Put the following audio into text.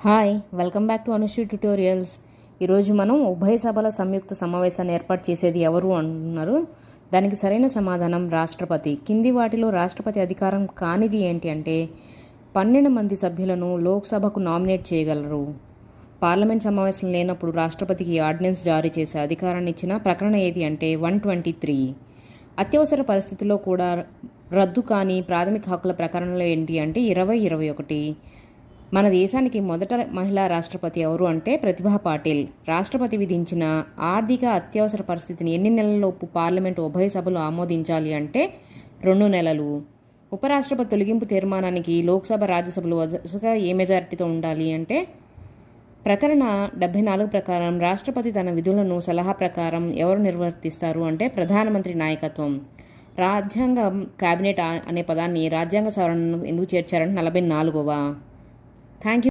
Hi, welcome back to Anusri tutorials. ఈరోజు మనం ఉభయ సభల సంయుక్త సమావేశాన్ని ఏర్పాటు చేసేది ఎవరు అంటున్నారు. దానికి సరైన సమాధానం రాష్ట్రపతి. కింది వాటిలో రాష్ట్రపతి అధికారం కానిది ఏంటి అంటే 12 మంది సభ్యులను లోక్సభకు నామినేట్ చేయగలరు. పార్లమెంట్ సమావేశం లేనప్పుడు రాష్ట్రపతికి ఆర్డినెన్స్ జారీ చేసే అధికారాన్ని ఇచ్చిన ప్రకరణ ఏది అంటే 123. అత్యవసర పరిస్థితుల్లో కూడా రద్దు కాని ప్రాథమిక హక్కుల ప్రకరణలు ఏంటి అంటే 2021. మన దేశానికి మొదట మహిళా రాష్ట్రపతి ఎవరు అంటే ప్రతిభా పాటిల్. రాష్ట్రపతి విధించిన ఆర్థిక అత్యవసర పరిస్థితిని ఎన్ని నెలల్లోపు పార్లమెంటు ఉభయ సభలు ఆమోదించాలి అంటే 2 నెలలు. ఉపరాష్ట్రపతి తొలగింపు తీర్మానానికి లోక్సభ రాజ్యసభలు వరుసగా ఏ మెజారిటీతో ఉండాలి అంటే ప్రకరణ 74 ప్రకారం రాష్ట్రపతి తన విధులను సలహా ప్రకారం ఎవరు నిర్వర్తిస్తారు అంటే ప్రధానమంత్రి నాయకత్వం. రాజ్యాంగం కేబినెట్ అనే పదాన్ని రాజ్యాంగ సవరణను ఎందుకు చేర్చారంటే 44వ. Thank you.